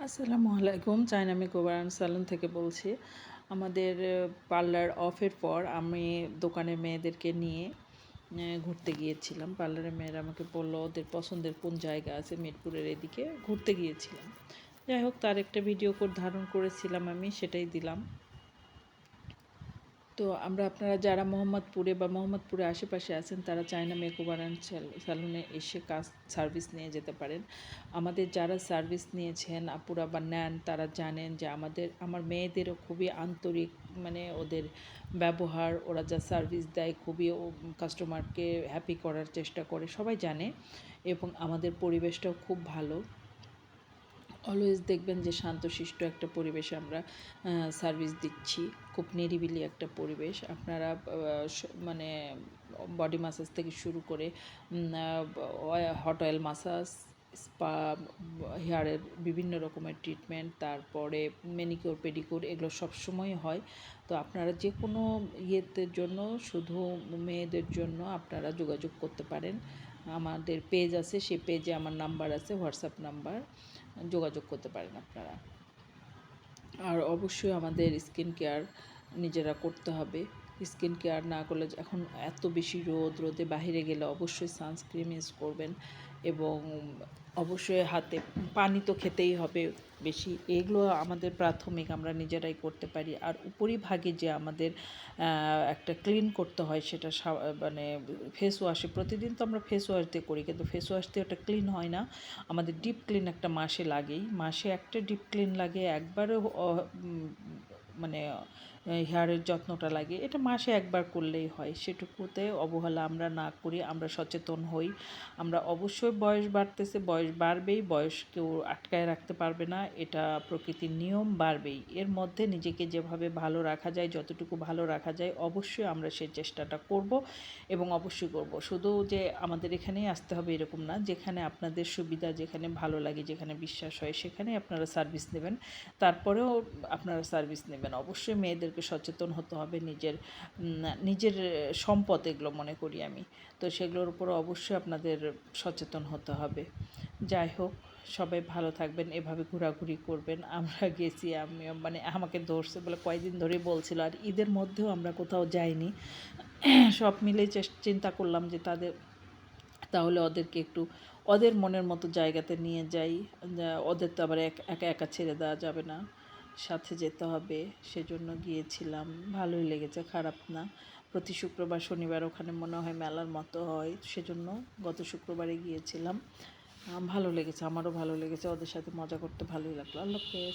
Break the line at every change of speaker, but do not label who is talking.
আসসালামু আলাইকুম। China makeover and salon থেকে বলছি। আমাদের পার্লার অফের পর আমি দোকানের মেয়েদেরকে নিয়ে ঘুরতে গিয়েছিলাম। পার্লারের মেয়েরা আমাকে বলল ওদের পছন্দের কোন জায়গা আছে মিরপুরের এদিকে ঘুরতে গিয়েছিলাম। যাই হোক, তার একটা ভিডিও ধারণ করেছিলাম, আমি সেটাই দিলাম। তো আপনারা যারা মোহাম্মদপুরে বা মোহাম্মদপুরের আশেপাশে আছেন তারা চায়না মেকওভার অ্যান্ড স্যালুনে এসে সার্ভিস নিয়ে যেতে পারেন। আমাদের যারা সার্ভিস নিয়েছেন আপুরা বা নেন তারা জানেন যে আমার মেয়েদেরও খুবই আন্তরিক, মানে ওদের ব্যবহার, ওরা যা সার্ভিস দেয় খুবই কাস্টমারকে হ্যাপি করার চেষ্টা করে, সবাই জানে। এবং আমাদের পরিবেশটাও খুব ভালো। অলওয়েজ দেখবেন যে শান্তশিষ্ট একটা পরিবেশে আমরা সার্ভিস দিচ্ছি। খুব নিরিবিলি একটা পরিবেশ। আপনারা মানে বডি ম্যাসাজ থেকে শুরু করে হট অয়েল ম্যাসাজ, স্পা, হেয়ারের বিভিন্ন রকমের ট্রিটমেন্ট, তারপরে ম্যানিকিওর পেডিকিওর, এগুলো সবসময় হয়। তো আপনারা যে কোনো ইয়েদের জন্য, শুধু মেয়েদের জন্য আপনারা যোগাযোগ করতে পারেন। আমাদের পেজ আছে, সেই পেজে আমার নাম্বার আছে, হোয়াটসঅ্যাপ নাম্বার, যোগাযোগ করতে পারেন আপনারা। আর অবশ্যই আমাদের স্কিন কেয়ার নিজেরা করতে হবে। স্কিন কেয়ার না করলে, এখন এত বেশি রোদে বাইরে গেলে অবশ্যই সানস্ক্রিন ইউজ করবেন। এবং অবশ্যই হাতে পানি তো খেতেই হবে বেশি। এগুলো আমাদের প্রাথমিক আমরা নিজেরাই করতে পারি। আর উপরিভাগে যে আমাদের একটা ক্লিন করতে হয়, সেটা মানে ফেস ওয়াশে, প্রতিদিন তো আমরা ফেস ওয়াশ দিয়ে করি, কিন্তু ফেস ওয়াশ দিয়ে ওটা ক্লিন হয় না। আমাদের ডিপ ক্লিন একটা মাসে লাগেই, মাসে একটা ডিপ ক্লিন লাগে, একবারও মানে হেয়ারের যত্নটা লাগে, এটা মাসে একবার করলেই হয়। সেটুকুতে অবহেলা আমরা না করি, আমরা সচেতন হই। আমরা অবশ্যই, বয়স বাড়তেছে, বয়স বাড়বেই, বয়স কেউ আটকায় রাখতে পারবে না, এটা প্রকৃতির নিয়ম, বাড়বেই। এর মধ্যে নিজেকে যেভাবে ভালো রাখা যায়, যতটুকু ভালো রাখা যায়, অবশ্যই আমরা সেই চেষ্টাটা করব এবং অবশ্যই করব। শুধু যে আমাদের এখানেই আসতে হবে এরকম না, যেখানে আপনাদের সুবিধা, যেখানে ভালো লাগে, যেখানে বিশ্বাস হয়, সেখানেই আপনারা সার্ভিস নেবেন। তারপরেও আপনারা সার্ভিস নেবেন। অবশ্যই মেয়েদেরকে সচেতন হতে হবে, নিজের সম্পদ এগুলো মনে করি আমি। তো সেগুলোর উপর অবশ্যই আপনাদের সচেতন হতে হবে। যাই হোক, সবাই ভালো থাকবেন, এভাবে ঘোরাঘুরি করবেন। আমরা গেছি, আমি মানে আমাকে ধরছে বলে কয়েকদিন ধরেই বলছিল। আর ঈদের মধ্যেও আমরা কোথাও যাইনি। সব মিলেই চিন্তা করলাম যে তাহলে ওদেরকে একটু ওদের মনের মতো জায়গাতে নিয়ে যাই। ওদের তো আবার একা একা ছেড়ে দেওয়া যাবে না, সাথে যেতে হবে। সেজন্য গিয়েছিলাম, ভালোই লেগেছে, খারাপ না। প্রতি শুক্রবার শনিবার ওখানে মনে হয় মেলার মতো হয়, সেজন্য গত শুক্রবারে গিয়েছিলাম। ভালো লেগেছে, আমারও ভালো লেগেছে, ওদের সাথে মজা করতে ভালোই লাগলো। আল্লাহ হাফেজ।